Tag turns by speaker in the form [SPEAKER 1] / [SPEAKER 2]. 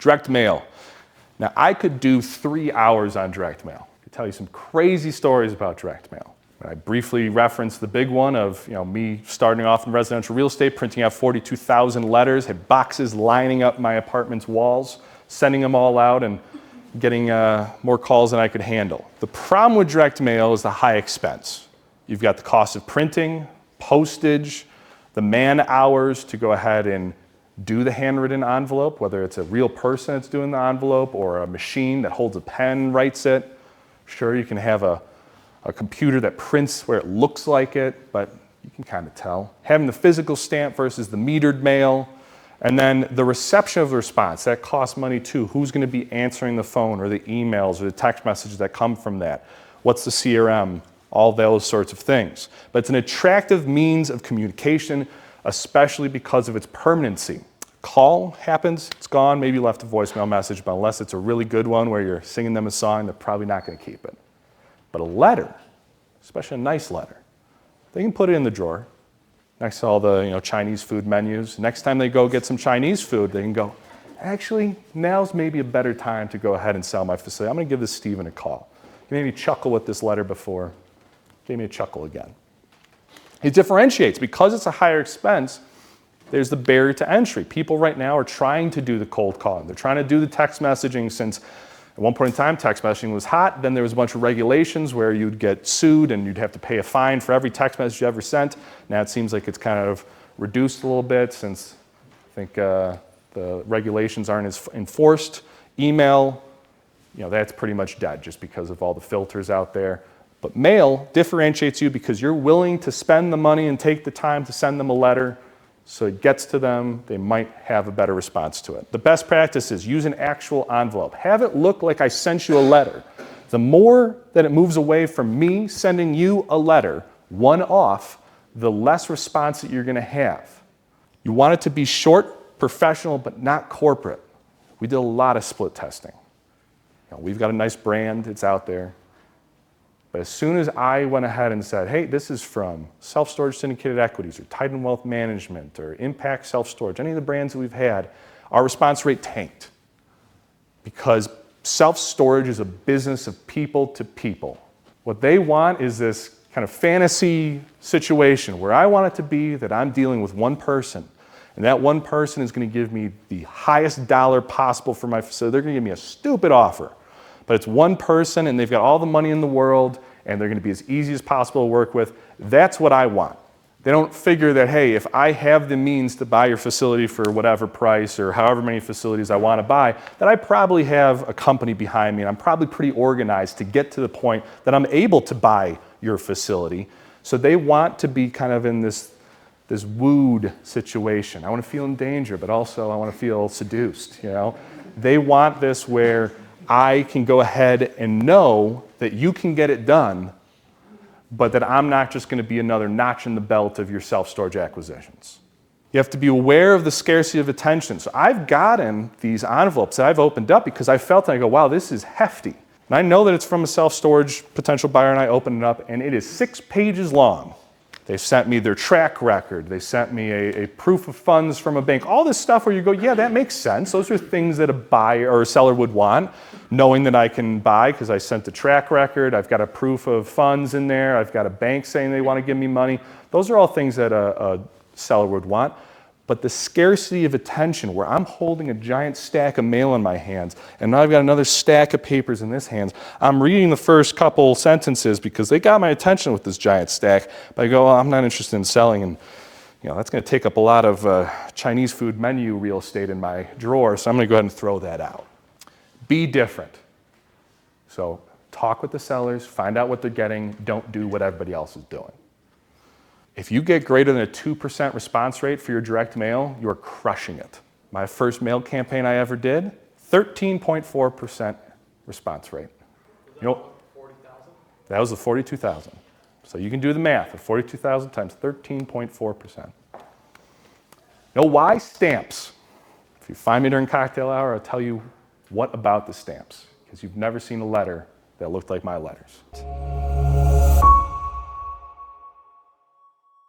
[SPEAKER 1] Direct mail. Now, I could do 3 hours on direct mail. I could tell you some crazy stories about direct mail. I briefly referenced the big one of me starting off in residential real estate, printing out 42,000 letters, had boxes lining up my apartment's walls, sending them all out and getting more calls than I could handle. The problem with direct mail is the high expense. You've got the cost of printing, postage, the man hours to go ahead and do the handwritten envelope, whether it's a real person that's doing the envelope or a machine that holds a pen, writes it. Sure, you can have a computer that prints where it looks like it, but you can kind of tell. Having the physical stamp versus the metered mail, and then the reception of the response, that costs money too. Who's going to be answering the phone or the emails or the text messages that come from that? What's the CRM? All those sorts of things. But it's an attractive means of communication, especially because of its permanency. Call happens, it's gone, maybe you left a voicemail message, but unless it's a really good one where you're singing them a song, they're probably not going to keep it. But a letter, especially a nice letter, they can put it in the drawer next to all the Chinese food menus. Next time they go get some Chinese food, they can go, actually, now's maybe a better time to go ahead and sell my facility. I'm going to give this Stephen a call. He made me chuckle with this letter before. Gave me a chuckle again. It differentiates. Because it's a higher expense, there's the barrier to entry. People right now are trying to do the cold calling. They're trying to do the text messaging since at one point in time, text messaging was hot. Then there was a bunch of regulations where you'd get sued and you'd have to pay a fine for every text message you ever sent. Now it seems like it's kind of reduced a little bit since I think the regulations aren't as enforced. Email, that's pretty much dead just because of all the filters out there. But mail differentiates you because you're willing to spend the money and take the time to send them a letter so it gets to them. They might have a better response to it. The best practice is use an actual envelope. Have it look like I sent you a letter. The more that it moves away from me sending you a letter, one off, the less response that you're going to have. You want it to be short, professional, but not corporate. We did a lot of split testing. We've got a nice brand. It's out there. But as soon as I went ahead and said, hey, this is from Self-Storage Syndicated Equities or Titan Wealth Management or Impact Self-Storage, any of the brands that we've had, our response rate tanked. Because self-storage is a business of people to people. What they want is this kind of fantasy situation where I want it to be that I'm dealing with one person. And that one person is going to give me the highest dollar possible for my facility. They're going to give me a stupid offer. But it's one person and they've got all the money in the world and they're going to be as easy as possible to work with. That's what I want. They don't figure that, hey, if I have the means to buy your facility for whatever price or however many facilities I want to buy, that I probably have a company behind me and I'm probably pretty organized to get to the point that I'm able to buy your facility. So they want to be kind of in this wooed situation. I want to feel in danger, but also I want to feel seduced, They want this where I can go ahead and know that you can get it done, but that I'm not just going to be another notch in the belt of your self-storage acquisitions. You have to be aware of the scarcity of attention. So I've gotten these envelopes that I've opened up because I felt and I go, wow, this is hefty. And I know that it's from a self-storage potential buyer and I open it up and it is 6 pages long. They sent me their track record. They sent me a proof of funds from a bank. All this stuff where you go, yeah, that makes sense. Those are things that a buyer or a seller would want, knowing that I can buy because I sent the track record. I've got a proof of funds in there. I've got a bank saying they want to give me money. Those are all things that a seller would want. But the scarcity of attention, where I'm holding a giant stack of mail in my hands, and now I've got another stack of papers in this hands. I'm reading the first couple sentences because they got my attention with this giant stack. But I go, well, I'm not interested in selling, and that's going to take up a lot of Chinese food menu real estate in my drawer, so I'm going to go ahead and throw that out. Be different. So talk with the sellers, find out what they're getting, don't do what everybody else is doing. If you get greater than a 2% response rate for your direct mail, you're crushing it. My first mail campaign I ever did, 13.4% response rate. You know,
[SPEAKER 2] 40,000?
[SPEAKER 1] That was the 42,000. So you can do the math of 42,000 times 13.4%. Know why? Stamps. If you find me during cocktail hour, I'll tell you what about the stamps, because you've never seen a letter that looked like my letters.